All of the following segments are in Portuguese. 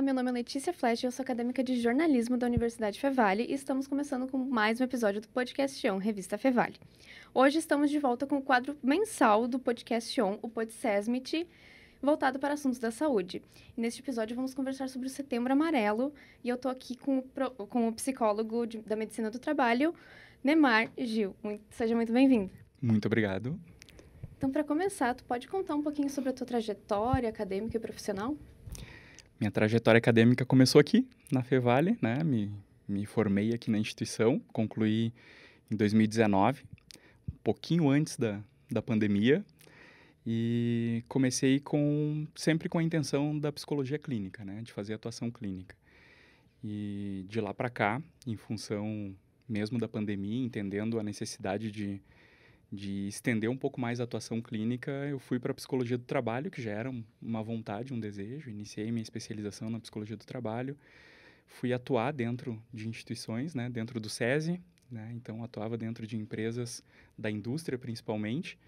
meu nome é Letícia Flesch, eu sou acadêmica de jornalismo da Universidade Fevale e estamos começando com mais um episódio do Podcast On, Revista Fevale. Hoje estamos de volta com o quadro mensal do Podcast On, o PodSesmit, voltado para assuntos da saúde. E neste episódio vamos conversar sobre o Setembro Amarelo e eu estou aqui com o psicólogo da Medicina do Trabalho, Neymar Gil. Seja muito bem-vindo. Muito obrigado. Então, para começar, tu pode contar um pouquinho sobre a tua trajetória acadêmica e profissional? Minha trajetória acadêmica começou aqui, na Fevale, né? Me formei aqui na instituição, concluí em 2019, um pouquinho antes da pandemia, e comecei sempre com a intenção da psicologia clínica, né? De fazer atuação clínica. E de lá para cá, em função mesmo da pandemia, entendendo a necessidade de estender um pouco mais a atuação clínica, eu fui para a psicologia do trabalho, que já era uma vontade, um desejo. Iniciei minha especialização na psicologia do trabalho. Fui atuar dentro de instituições, né, dentro do SESI, né, então atuava dentro de empresas da indústria principalmente.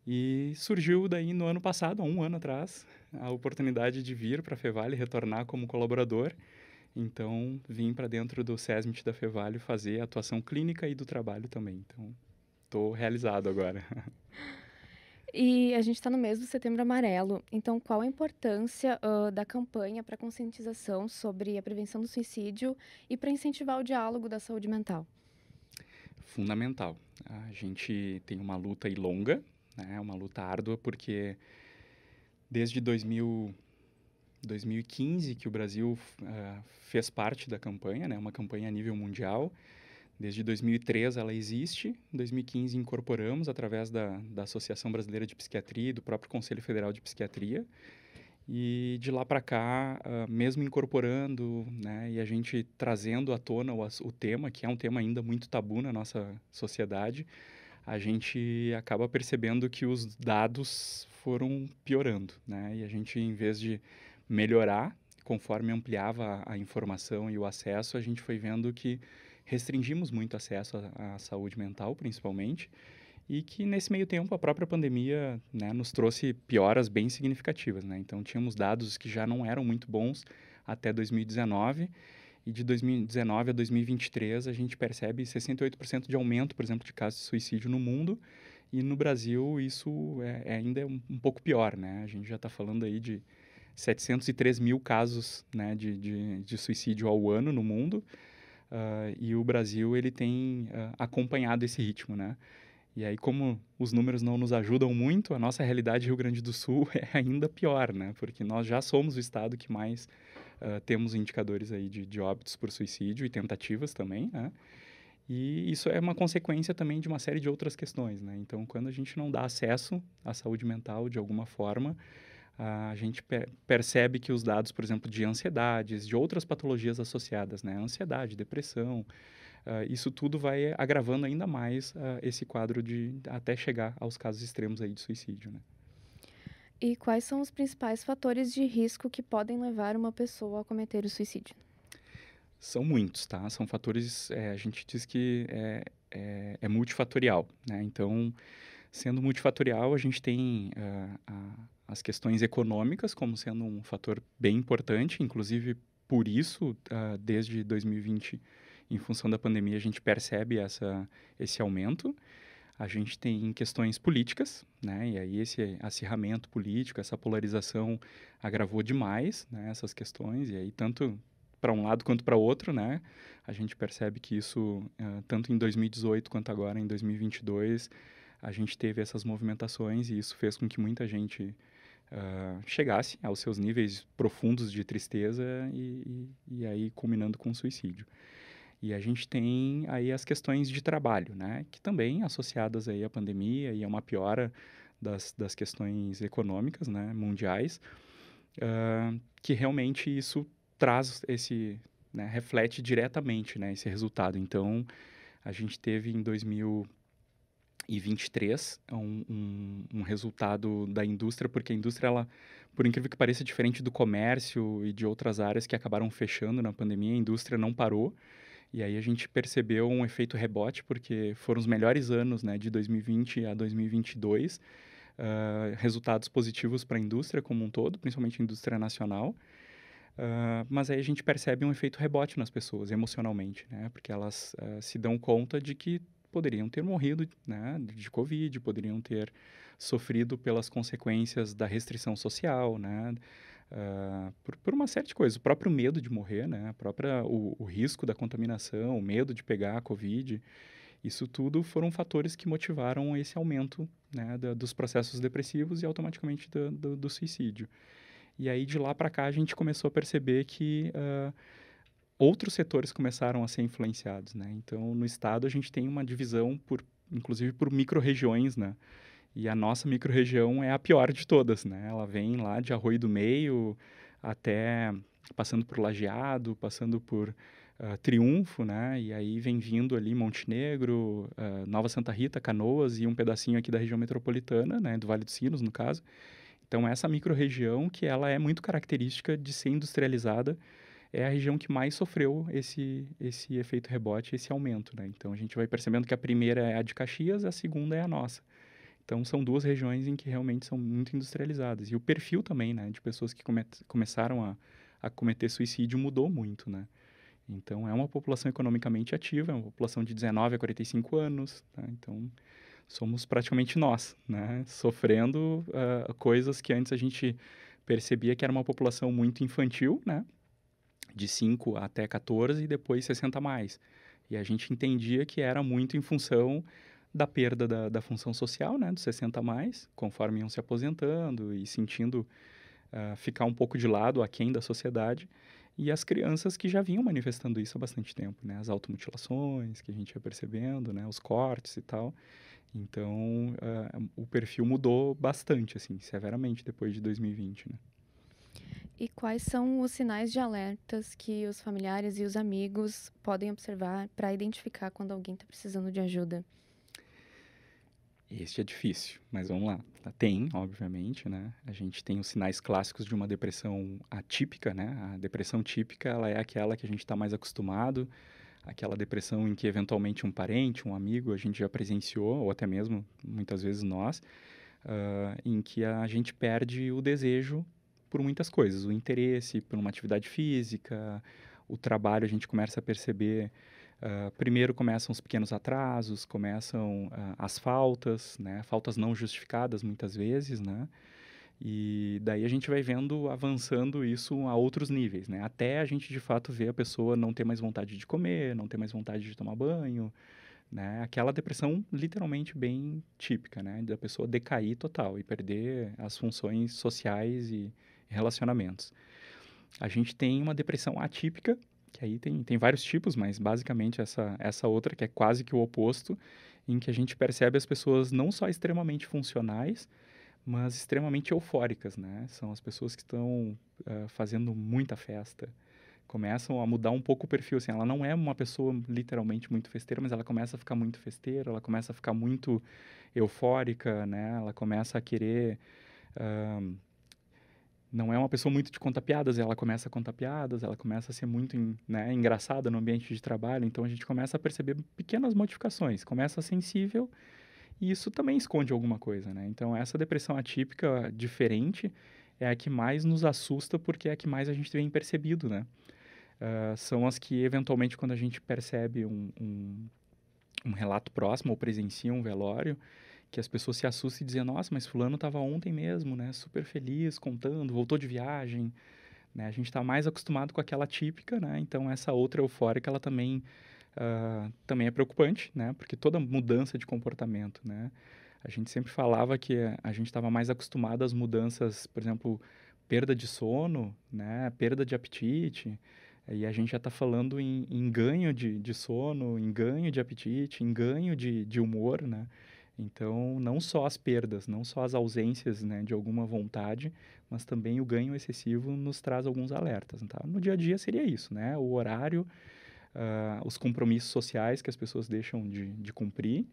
E surgiu daí no ano passado, há um ano atrás, a oportunidade de vir para a Fevale, retornar como colaborador. Então, vim para dentro do SESMIT da Fevale fazer a atuação clínica e do trabalho também. Então, estou realizado agora. E a gente está no mês do Setembro Amarelo, então qual a importância da campanha para conscientização sobre a prevenção do suicídio e para incentivar o diálogo da saúde mental? Fundamental. A gente tem uma luta aí longa, né, uma luta árdua, porque desde 2015 que o Brasil fez parte da campanha, né, uma campanha a nível mundial. Desde 2003 ela existe, em 2015 incorporamos através da Associação Brasileira de Psiquiatria e do próprio Conselho Federal de Psiquiatria. E de lá para cá, mesmo incorporando, né, e a gente trazendo à tona o tema, que é um tema ainda muito tabu na nossa sociedade, a gente acaba percebendo que os dados foram piorando, né? E a gente, em vez de melhorar, conforme ampliava a informação e o acesso, a gente foi vendo que restringimos muito o acesso à saúde mental, principalmente, e que nesse meio tempo a própria pandemia, né, nos trouxe pioras bem significativas, né? Então tínhamos dados que já não eram muito bons até 2019, e de 2019 a 2023 a gente percebe 68% de aumento, por exemplo, de casos de suicídio no mundo, e no Brasil isso ainda é um pouco pior, né? A gente já está falando aí de 703 mil casos, né, de suicídio ao ano no mundo, e o Brasil ele tem acompanhado esse ritmo, né? E aí, como os números não nos ajudam muito, a nossa realidade Rio Grande do Sul é ainda pior, né? Porque nós já somos o estado que mais temos indicadores aí de óbitos por suicídio e tentativas também, né? E isso é uma consequência também de uma série de outras questões, né? Então, quando a gente não dá acesso à saúde mental de alguma forma, a gente percebe que os dados, por exemplo, de ansiedades, de outras patologias associadas, né? Ansiedade, depressão, isso tudo vai agravando ainda mais esse quadro até chegar aos casos extremos aí de suicídio, né? E quais são os principais fatores de risco que podem levar uma pessoa a cometer o suicídio? São muitos, tá? São fatores, a gente diz que é multifatorial, né? Então, sendo multifatorial, a gente tem as questões econômicas como sendo um fator bem importante, inclusive por isso, desde 2020, em função da pandemia, a gente percebe esse aumento. A gente tem questões políticas, né? E aí esse acirramento político, essa polarização agravou demais, né, essas questões, e aí tanto para um lado quanto para outro, né? A gente percebe que isso, tanto em 2018 quanto agora em 2022, a gente teve essas movimentações e isso fez com que muita gente chegasse aos seus níveis profundos de tristeza e aí culminando com o suicídio. E a gente tem aí as questões de trabalho, né? Que também associadas aí à pandemia e a uma piora das questões econômicas, né? Mundiais, que realmente isso traz né? Reflete diretamente, né? Esse resultado. Então, a gente teve em 2023 um resultado da indústria, porque a indústria, ela, por incrível que pareça, diferente do comércio e de outras áreas que acabaram fechando na pandemia, a indústria não parou. E aí a gente percebeu um efeito rebote, porque foram os melhores anos, né, de 2020 a 2022, resultados positivos para a indústria como um todo, principalmente a indústria nacional. Mas aí a gente percebe um efeito rebote nas pessoas, emocionalmente, né? Porque elas se dão conta de que poderiam ter morrido, né, de Covid, poderiam ter sofrido pelas consequências da restrição social, né? Por uma série de coisas. O próprio medo de morrer, né? O risco da contaminação, o medo de pegar a Covid, isso tudo foram fatores que motivaram esse aumento, né, dos processos depressivos e automaticamente do suicídio. E aí, de lá para cá, a gente começou a perceber que outros setores começaram a ser influenciados, né? Então, no estado, a gente tem uma divisão, inclusive, por micro-regiões, né? E a nossa micro-região é a pior de todas, né? Ela vem lá de Arroio do Meio até passando por Lajeado, passando por Triunfo, né? E aí vem vindo ali Montenegro, Nova Santa Rita, Canoas e um pedacinho aqui da região metropolitana, né? Do Vale dos Sinos, no caso. Então, essa micro-região, que ela é muito característica de ser industrializada, é a região que mais sofreu esse efeito rebote, esse aumento, né? Então, a gente vai percebendo que a primeira é a de Caxias, a segunda é a nossa. Então, são duas regiões em que realmente são muito industrializadas. E o perfil também, né, de pessoas que começaram a cometer suicídio mudou muito, né? Então, é uma população economicamente ativa, é uma população de 19 a 45 anos, tá? Então, somos praticamente nós, né? Sofrendo coisas que antes a gente percebia que era uma população muito infantil, né? De 5 até 14 e depois 60 a mais. E a gente entendia que era muito em função da perda da função social, né? Dos 60 a mais, conforme iam se aposentando e sentindo ficar um pouco de lado, aquém da sociedade. E as crianças que já vinham manifestando isso há bastante tempo, né? As automutilações que a gente ia percebendo, né? Os cortes e tal. Então, o perfil mudou bastante, assim, severamente depois de 2020, né? E quais são os sinais de alertas que os familiares e os amigos podem observar para identificar quando alguém está precisando de ajuda? Este é difícil, mas vamos lá. Tem, obviamente, né? A gente tem os sinais clássicos de uma depressão atípica, né? A depressão típica, ela é aquela que a gente está mais acostumado, aquela depressão em que eventualmente um parente, um amigo, a gente já presenciou, ou até mesmo, muitas vezes nós, em que a gente perde o desejo por muitas coisas, o interesse por uma atividade física, o trabalho a gente começa a perceber. Primeiro começam os pequenos atrasos, começam as faltas, né? Faltas não justificadas muitas vezes, né? E daí a gente vai vendo, avançando isso a outros níveis, né? Até a gente de fato ver a pessoa não ter mais vontade de comer, não ter mais vontade de tomar banho, né? Aquela depressão literalmente bem típica, né? Da pessoa decair total e perder as funções sociais e relacionamentos. A gente tem uma depressão atípica, que aí tem vários tipos, mas basicamente essa outra que é quase que o oposto, em que a gente percebe as pessoas não só extremamente funcionais, mas extremamente eufóricas, né? São as pessoas que estão fazendo muita festa, começam a mudar um pouco o perfil, assim, ela não é uma pessoa literalmente muito festeira, mas ela começa a ficar muito festeira, ela começa a ficar muito eufórica, né? Ela começa a querer não é uma pessoa muito de contar piadas, ela começa a contar piadas, ela começa a ser muito né, engraçada no ambiente de trabalho, então a gente começa a perceber pequenas modificações, começa sensível e isso também esconde alguma coisa, né? Então essa depressão atípica diferente é a que mais nos assusta porque é a que mais a gente vem percebido, né? São as que eventualmente quando a gente percebe um relato próximo ou presencia um velório, que as pessoas se assustam e dizem, nossa, mas fulano estava ontem mesmo, né? Super feliz, contando, voltou de viagem, né? A gente está mais acostumado com aquela típica, né? Então, essa outra eufórica, ela também é preocupante, né? Porque toda mudança de comportamento, né? A gente sempre falava que a gente estava mais acostumado às mudanças, por exemplo, perda de sono, né? Perda de apetite, e a gente já está falando em ganho de sono, em ganho de apetite, em ganho de humor, né? Então, não só as perdas, não só as ausências, né, de alguma vontade, mas também o ganho excessivo nos traz alguns alertas. Tá? No dia a dia seria isso, né? O horário, os compromissos sociais que as pessoas deixam de cumprir,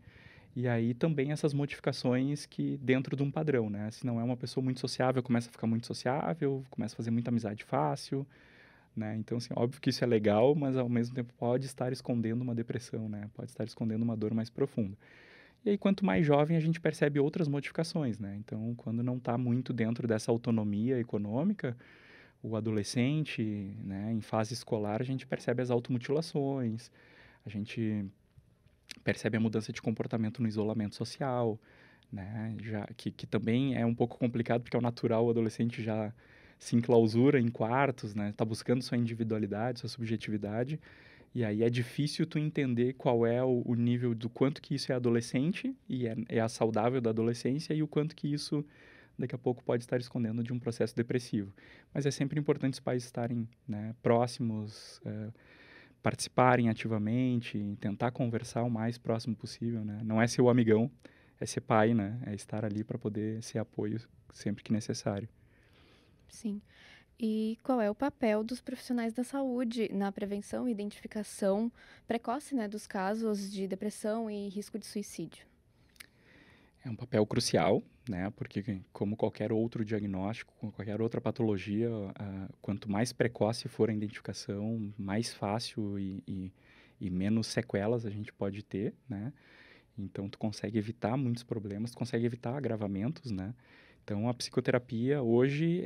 e aí também essas modificações que dentro de um padrão, né? Se não é uma pessoa muito sociável, começa a ficar muito sociável, começa a fazer muita amizade fácil, né? Então, assim, óbvio que isso é legal, mas ao mesmo tempo pode estar escondendo uma depressão, né? Pode estar escondendo uma dor mais profunda. E aí, quanto mais jovem, a gente percebe outras modificações, né? Então, quando não está muito dentro dessa autonomia econômica, o adolescente, né, em fase escolar, a gente percebe as automutilações, a gente percebe a mudança de comportamento no isolamento social, né, que também é um pouco complicado, porque é o natural, o adolescente já se enclausura em quartos, né, tá buscando sua individualidade, sua subjetividade, e aí é difícil tu entender qual é o nível do quanto que isso é adolescente e é a saudável da adolescência e o quanto que isso daqui a pouco pode estar escondendo de um processo depressivo. Mas é sempre importante os pais estarem, né, próximos, participarem ativamente, tentar conversar o mais próximo possível, né? Não é ser o amigão, é ser pai, né? É estar ali para poder ser apoio sempre que necessário. Sim. E qual é o papel dos profissionais da saúde na prevenção e identificação precoce, né, dos casos de depressão e risco de suicídio? É um papel crucial, né? Porque como qualquer outro diagnóstico, como qualquer outra patologia, quanto mais precoce for a identificação, mais fácil e menos sequelas a gente pode ter, né? Então, tu consegue evitar muitos problemas, tu consegue evitar agravamentos, né? Então, a psicoterapia hoje,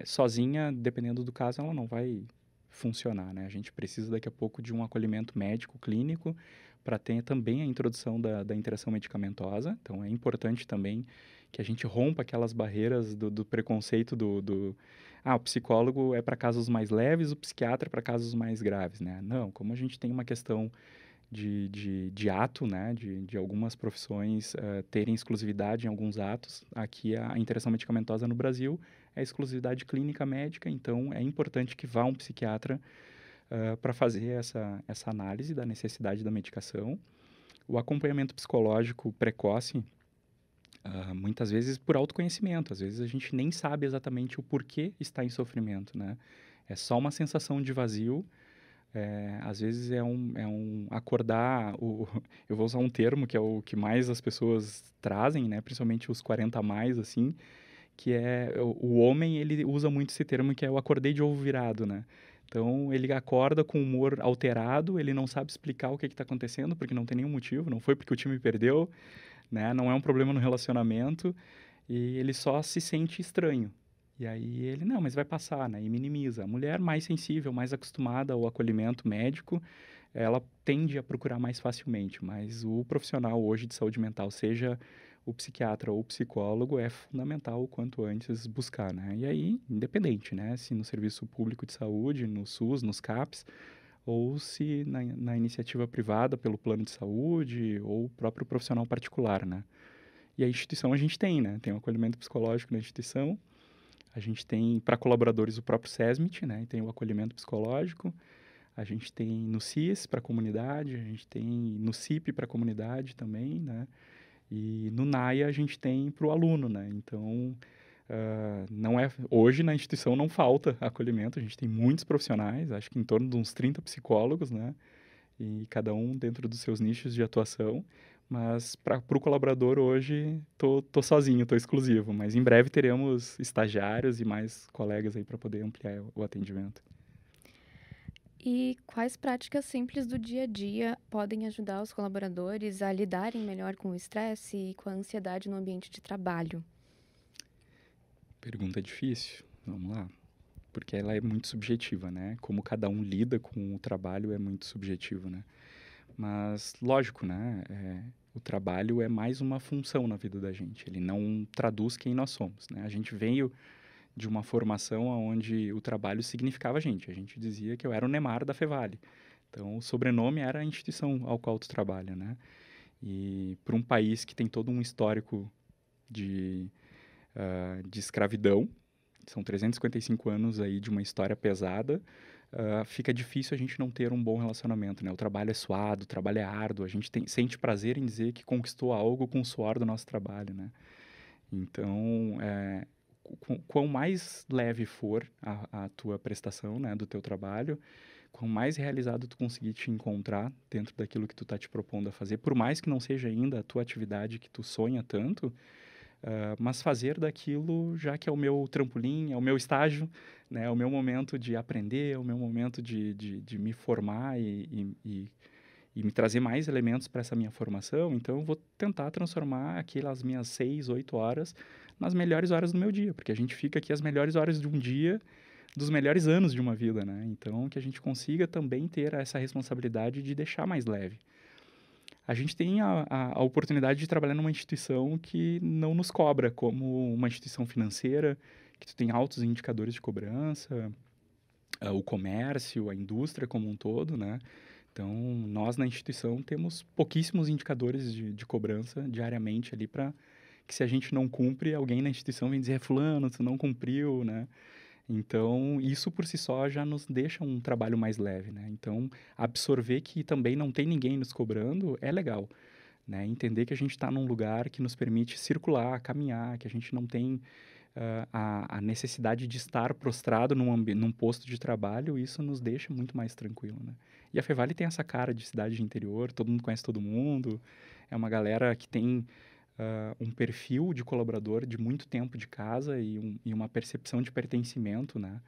sozinha, dependendo do caso, ela não vai funcionar, né? A gente precisa daqui a pouco de um acolhimento médico, clínico, para ter também a introdução da interação medicamentosa. Então, é importante também que a gente rompa aquelas barreiras do preconceito o psicólogo é para casos mais leves, o psiquiatra é para casos mais graves, né? Não, como a gente tem uma questão de ato, né, de algumas profissões terem exclusividade em alguns atos. Aqui a interação medicamentosa no Brasil é exclusividade clínica médica, então é importante que vá um psiquiatra para fazer essa análise da necessidade da medicação. O acompanhamento psicológico precoce, muitas vezes por autoconhecimento, às vezes a gente nem sabe exatamente o porquê está em sofrimento, né? É só uma sensação de vazio. Às vezes é um acordar, eu vou usar um termo que é o que mais as pessoas trazem, né? Principalmente os 40 a mais, assim, que é o homem, ele usa muito esse termo que é o acordei de ovo virado, né? Então, ele acorda com o humor alterado, ele não sabe explicar o que está acontecendo, porque não tem nenhum motivo, não foi porque o time perdeu, né? Não é um problema no relacionamento, e ele só se sente estranho. E aí ele, não, mas vai passar, né? E minimiza. A mulher mais sensível, mais acostumada ao acolhimento médico, ela tende a procurar mais facilmente. Mas o profissional hoje de saúde mental, seja o psiquiatra ou o psicólogo, é fundamental o quanto antes buscar, né? E aí, independente, né? Se no serviço público de saúde, no SUS, nos CAPs, ou se na iniciativa privada pelo plano de saúde, ou o próprio profissional particular, né? E a instituição a gente tem, né? Tem o acolhimento psicológico na instituição, a gente tem para colaboradores o próprio SESMIT, né? E tem o acolhimento psicológico, a gente tem no CIS para a comunidade, a gente tem no CIP para a comunidade também, né? E no NAIA a gente tem para o aluno, né? Então, não é, hoje na instituição não falta acolhimento, a gente tem muitos profissionais, acho que em torno de uns 30 psicólogos, né? E cada um dentro dos seus nichos de atuação. Mas para o colaborador hoje, tô sozinho, tô exclusivo. Mas em breve teremos estagiários e mais colegas aí para poder ampliar o atendimento. E quais práticas simples do dia a dia podem ajudar os colaboradores a lidarem melhor com o estresse e com a ansiedade no ambiente de trabalho? Pergunta difícil. Vamos lá. Porque ela é muito subjetiva, né? Como cada um lida com o trabalho é muito subjetivo, né? Mas, lógico, né? O trabalho é mais uma função na vida da gente. Ele não traduz quem nós somos, né? A gente veio de uma formação onde o trabalho significava a gente. A gente dizia que eu era o Neymar da Fevale. Então, o sobrenome era a instituição ao qual tu trabalha, né? E para um país que tem todo um histórico de, de escravidão, são 355 anos aí de uma história pesada, fica difícil a gente não ter um bom relacionamento, né? O trabalho é suado, o trabalho é árduo, a gente sente prazer em dizer que conquistou algo com o suor do nosso trabalho, né? Então, quão mais leve for a tua prestação, né, do teu trabalho, quão mais realizado tu conseguir te encontrar dentro daquilo que tu tá te propondo a fazer, por mais que não seja ainda a tua atividade que tu sonha tanto, mas fazer daquilo, já que é o meu trampolim, é o meu estágio, né, é o meu momento de aprender, é o meu momento de me formar e me trazer mais elementos para essa minha formação, então eu vou tentar transformar aquelas minhas 6, 8 horas nas melhores horas do meu dia, porque a gente fica aqui as melhores horas de um dia dos melhores anos de uma vida, né? Então, que a gente consiga também ter essa responsabilidade de deixar mais leve. A gente tem a oportunidade de trabalhar numa instituição que não nos cobra, como uma instituição financeira, que tu tem altos indicadores de cobrança, o comércio, a indústria como um todo, né? Então, nós na instituição temos pouquíssimos indicadores de cobrança diariamente ali para que se a gente não cumpre, alguém na instituição vem dizer, fulano, tu não cumpriu, né? Então, isso por si só já nos deixa um trabalho mais leve, né? Então, absorver que também não tem ninguém nos cobrando é legal, né? Entender que a gente está num lugar que nos permite circular, caminhar, que a gente não tem a necessidade de estar prostrado num posto de trabalho, isso nos deixa muito mais tranquilo, né? E a Fevale tem essa cara de cidade de interior, todo mundo conhece todo mundo, é uma galera que tem um perfil de colaborador de muito tempo de casa e uma percepção de pertencimento, né?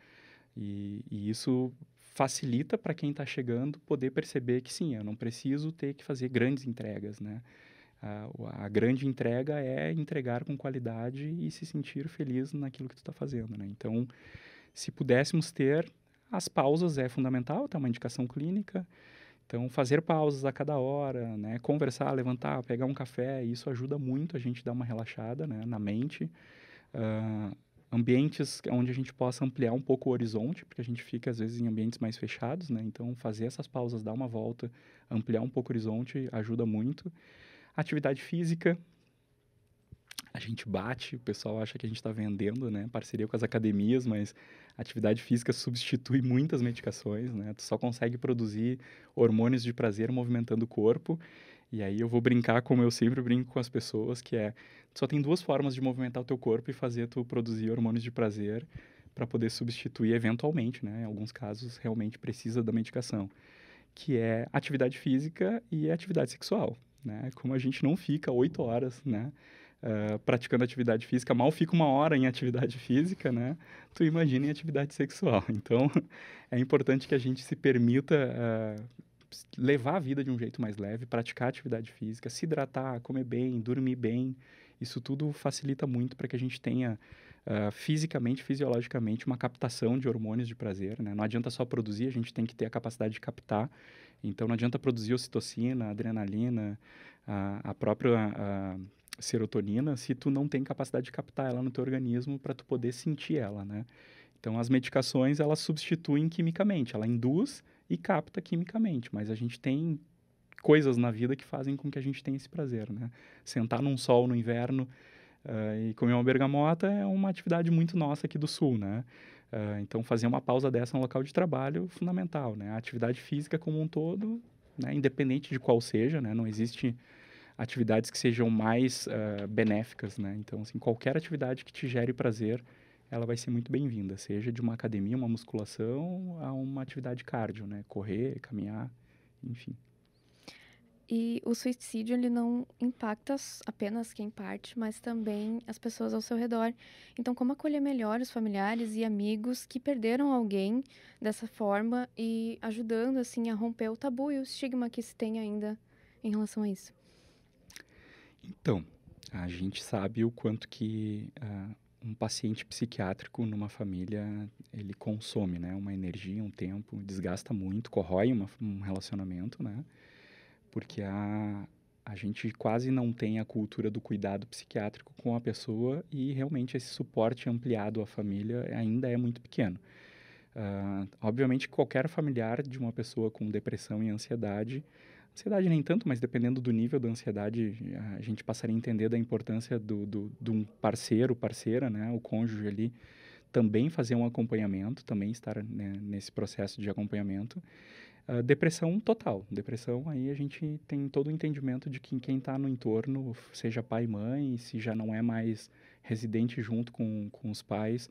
E isso facilita para quem está chegando poder perceber que sim, eu não preciso ter que fazer grandes entregas, né? A grande entrega é entregar com qualidade e se sentir feliz naquilo que tu está fazendo, né? Então, se pudéssemos ter, as pausas é fundamental, tá? Uma indicação clínica. Então, fazer pausas a cada hora, né? Conversar, levantar, pegar um café, isso ajuda muito a gente a dar uma relaxada, né? Na mente. Ambientes onde a gente possa ampliar um pouco o horizonte, porque a gente fica, às vezes, em ambientes mais fechados, né? Então, fazer essas pausas, dar uma volta, ampliar um pouco o horizonte, ajuda muito. Atividade física, a gente bate, o pessoal acha que a gente está vendendo, né? Parceria com as academias, mas a atividade física substitui muitas medicações, né? Tu só consegue produzir hormônios de prazer movimentando o corpo. E aí eu vou brincar, como eu sempre brinco com as pessoas, que é, tu só tem duas formas de movimentar o teu corpo e fazer tu produzir hormônios de prazer para poder substituir eventualmente, né? Em alguns casos realmente precisa da medicação, que é atividade física e atividade sexual, né? Como a gente não fica 8 horas, né? Praticando atividade física, mal fica 1 hora em atividade física, né? Tu imagina em atividade sexual. Então, é importante que a gente se permita levar a vida de um jeito mais leve, praticar atividade física, se hidratar, comer bem, dormir bem. Isso tudo facilita muito para que a gente tenha fisicamente, fisiologicamente, uma captação de hormônios de prazer, né? Não adianta só produzir, a gente tem que ter a capacidade de captar. Então, não adianta produzir ocitocina, adrenalina, a própria serotonina, se tu não tem capacidade de captar ela no teu organismo para tu poder sentir ela, né? Então, as medicações, elas substituem quimicamente, ela induz e capta quimicamente, mas a gente tem coisas na vida que fazem com que a gente tenha esse prazer, né? Sentar num sol no inverno e comer uma bergamota é uma atividade muito nossa aqui do Sul, né? Então, fazer uma pausa dessa no local de trabalho é fundamental, né? A atividade física como um todo, né? Independente de qual seja, né? Não existe atividades que sejam mais benéficas, né? Então, assim, qualquer atividade que te gere prazer, ela vai ser muito bem-vinda, seja de uma academia, uma musculação, a uma atividade cardio, né? Correr, caminhar, enfim. E o suicídio, ele não impacta apenas quem parte, mas também as pessoas ao seu redor. Então, como acolher melhor os familiares e amigos que perderam alguém dessa forma e ajudando, assim, a romper o tabu e o estigma que se tem ainda em relação a isso? Então, a gente sabe o quanto que um paciente psiquiátrico numa família, ele consome, né? Uma energia, um tempo, desgasta muito, corrói um relacionamento, né? Porque a gente quase não tem a cultura do cuidado psiquiátrico com a pessoa e realmente esse suporte ampliado à família ainda é muito pequeno. Obviamente, qualquer familiar de uma pessoa com depressão e ansiedade nem tanto, mas dependendo do nível da ansiedade, a gente passaria a entender da importância de um parceiro, parceira, né, o cônjuge ali, também fazer um acompanhamento, também estar, né, nesse processo de acompanhamento. Depressão total. Depressão, aí a gente tem todo o entendimento de que quem está no entorno, seja pai e mãe, se já não é mais residente junto com os pais,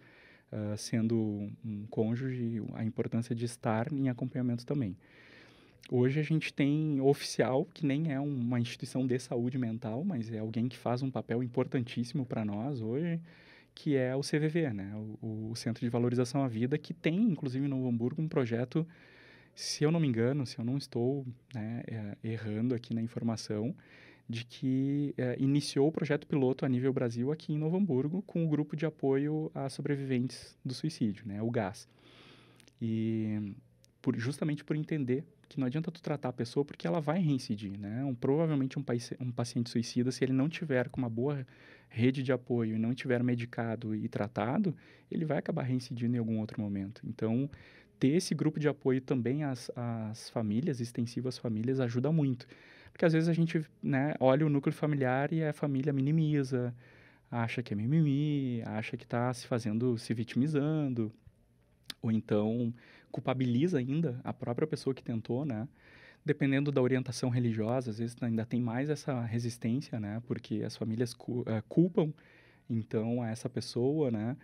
sendo um cônjuge, a importância de estar em acompanhamento também. Hoje a gente tem oficial, que nem é uma instituição de saúde mental, mas é alguém que faz um papel importantíssimo para nós hoje, que é o CVV, né? O Centro de Valorização à Vida, que tem, inclusive, em Novo Hamburgo, um projeto, se eu não me engano, se eu não estou, né, errando aqui na informação, de que iniciou o projeto piloto a nível Brasil aqui em Novo Hamburgo com o Grupo de Apoio a Sobreviventes do Suicídio, né, o GAS. E justamente por entender que não adianta tu tratar a pessoa porque ela vai reincidir, né? Provavelmente um paciente suicida, se ele não tiver com uma boa rede de apoio e não tiver medicado e tratado, ele vai acabar reincidindo em algum outro momento. Então, ter esse grupo de apoio também às famílias, extensivo às famílias, ajuda muito. Porque às vezes a gente, né, olha o núcleo familiar e a família minimiza, acha que é mimimi, acha que está se vitimizando, ou então culpabiliza ainda a própria pessoa que tentou, né? Dependendo da orientação religiosa, às vezes ainda tem mais essa resistência, né? Porque as famílias culpam, então, a essa pessoa, né?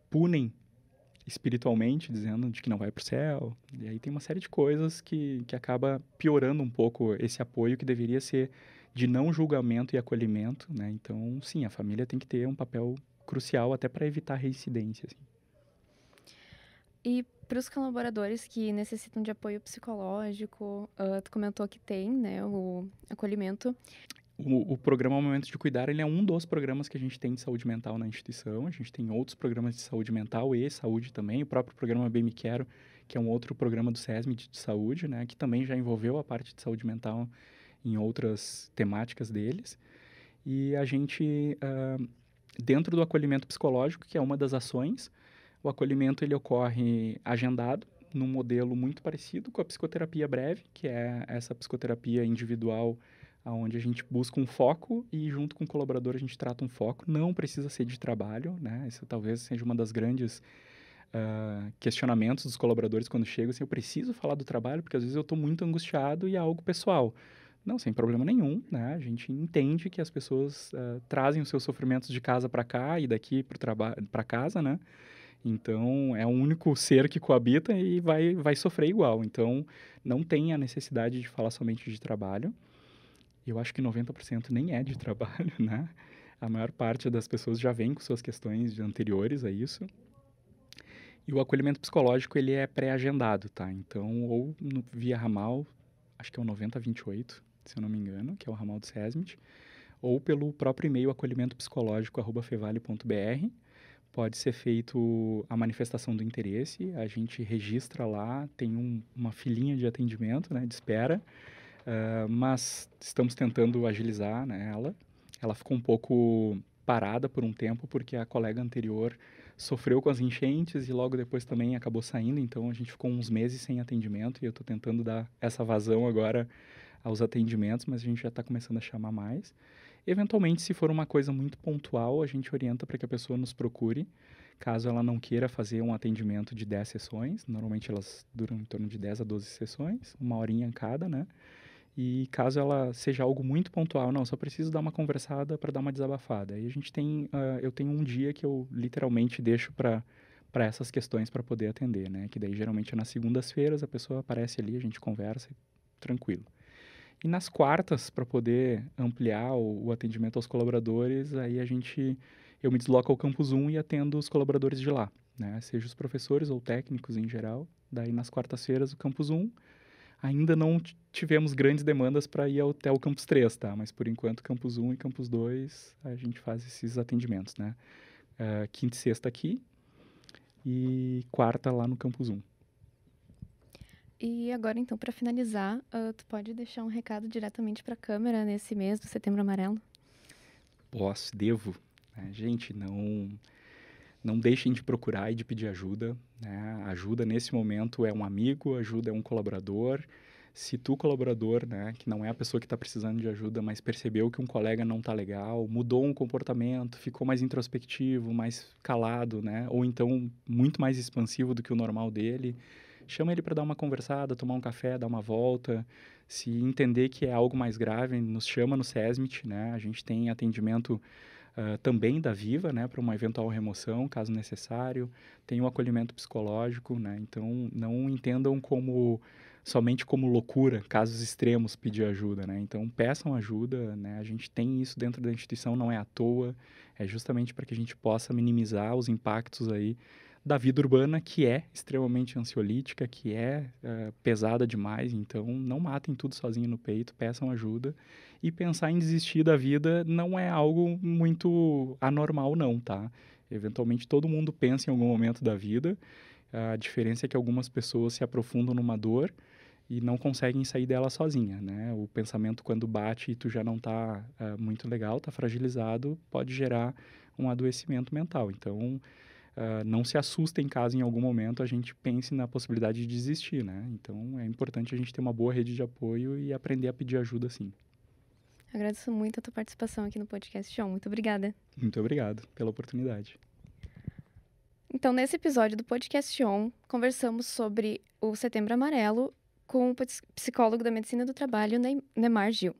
Punem espiritualmente, dizendo de que não vai para o céu. E aí tem uma série de coisas que acaba piorando um pouco esse apoio que deveria ser de não julgamento e acolhimento, né? Então, sim, a família tem que ter um papel crucial até para evitar reincidência, assim. E para os colaboradores que necessitam de apoio psicológico, tu comentou que tem, né, o acolhimento. O programa Momento de Cuidar, ele é um dos programas que a gente tem de saúde mental na instituição. A gente tem outros programas de saúde mental e saúde também. O próprio programa Bem Me Quero, que é um outro programa do SESM de saúde, né, que também já envolveu a parte de saúde mental em outras temáticas deles. E a gente, dentro do acolhimento psicológico, que é uma das ações, o acolhimento ele ocorre agendado, num modelo muito parecido com a psicoterapia breve, que é essa psicoterapia individual, onde a gente busca um foco e junto com o colaborador a gente trata um foco. Não precisa ser de trabalho, né? Isso talvez seja uma das grandes questionamentos dos colaboradores quando chegam, assim, eu preciso falar do trabalho porque às vezes eu estou muito angustiado e é algo pessoal. Não, sem problema nenhum, né? A gente entende que as pessoas trazem os seus sofrimentos de casa para cá e daqui para casa, né? Então, é o único ser que coabita e vai sofrer igual. Então, não tem a necessidade de falar somente de trabalho. Eu acho que 90% nem é de trabalho, né? A maior parte das pessoas já vem com suas questões anteriores a isso. E o acolhimento psicológico, ele é pré-agendado, tá? Então, ou via ramal, acho que é o 9028, se eu não me engano, que é o ramal do SESMIT, ou pelo próprio e-mail acolhimentopsicológico@fevale.br. Pode ser feito a manifestação do interesse, a gente registra lá, tem uma filinha de atendimento, né, de espera, mas estamos tentando agilizar, né, ela. Ela ficou um pouco parada por um tempo, porque a colega anterior sofreu com as enchentes e logo depois também acabou saindo, então a gente ficou uns meses sem atendimento e eu estou tentando dar essa vazão agora aos atendimentos, mas a gente já está começando a chamar mais. Eventualmente, se for uma coisa muito pontual, a gente orienta para que a pessoa nos procure, caso ela não queira fazer um atendimento de 10 sessões. Normalmente elas duram em torno de 10 a 12 sessões, uma horinha em cada, né? E caso ela seja algo muito pontual, não, só preciso dar uma conversada para dar uma desabafada. Aí a gente tem, eu tenho um dia que eu literalmente deixo para essas questões para poder atender, né? Que daí geralmente é nas segundas-feiras, a pessoa aparece ali, a gente conversa, tranquilo. E nas quartas, para poder ampliar o atendimento aos colaboradores, aí eu me desloco ao Campus 1 e atendo os colaboradores de lá, né? Seja os professores ou técnicos em geral. Daí nas quartas-feiras o Campus 1. Ainda não tivemos grandes demandas para ir até o Campus 3, tá? Mas por enquanto Campus 1 e Campus 2 a gente faz esses atendimentos, né? Quinta e sexta aqui e quarta lá no Campus 1. E agora, então, para finalizar, tu pode deixar um recado diretamente para a câmera nesse mês do Setembro Amarelo? Posso, devo. Né? Gente, não deixem de procurar e de pedir ajuda. Né? Ajuda nesse momento é um amigo, ajuda é um colaborador. Se tu, colaborador, né, que não é a pessoa que está precisando de ajuda, mas percebeu que um colega não está legal, mudou um comportamento, ficou mais introspectivo, mais calado, né, ou então muito mais expansivo do que o normal dele, chama ele para dar uma conversada, tomar um café, dar uma volta. Se entender que é algo mais grave, nos chama no SESMIT, né? A gente tem atendimento também da Viva, né, para uma eventual remoção, caso necessário. Tem o acolhimento psicológico, né? Então, não entendam somente como loucura, casos extremos, pedir ajuda, né? Então, peçam ajuda, né? A gente tem isso dentro da instituição, não é à toa, é justamente para que a gente possa minimizar os impactos aí da vida urbana, que é extremamente ansiolítica, que é pesada demais. Então, não matem tudo sozinho no peito, peçam ajuda. E pensar em desistir da vida não é algo muito anormal, não, tá? Eventualmente, todo mundo pensa em algum momento da vida. A diferença é que algumas pessoas se aprofundam numa dor e não conseguem sair dela sozinha, né? O pensamento, quando bate e tu já não está muito legal, está fragilizado, pode gerar um adoecimento mental. Então, não se assustem caso em algum momento a gente pense na possibilidade de desistir, né? Então, é importante a gente ter uma boa rede de apoio e aprender a pedir ajuda, sim. Agradeço muito a tua participação aqui no podcast, João. Muito obrigada. Muito obrigado pela oportunidade. Então, nesse episódio do podcast On, conversamos sobre o Setembro Amarelo com o psicólogo da Medicina do Trabalho, Neymar Gil.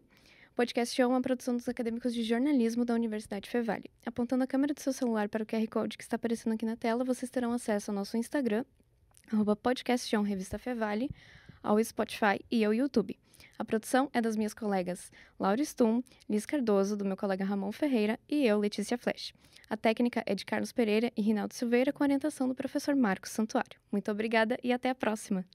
O podcast On é uma produção dos acadêmicos de jornalismo da Universidade Fevale. Apontando a câmera do seu celular para o QR Code que está aparecendo aqui na tela, vocês terão acesso ao nosso Instagram, @podcaston Revista Fevale, ao Spotify e ao YouTube. A produção é das minhas colegas Laura Stum, Liz Cardoso, do meu colega Ramon Ferreira e eu, Letícia Flesch. A técnica é de Carlos Pereira e Rinaldo Silveira, com orientação do professor Marcos Santuário. Muito obrigada e até a próxima!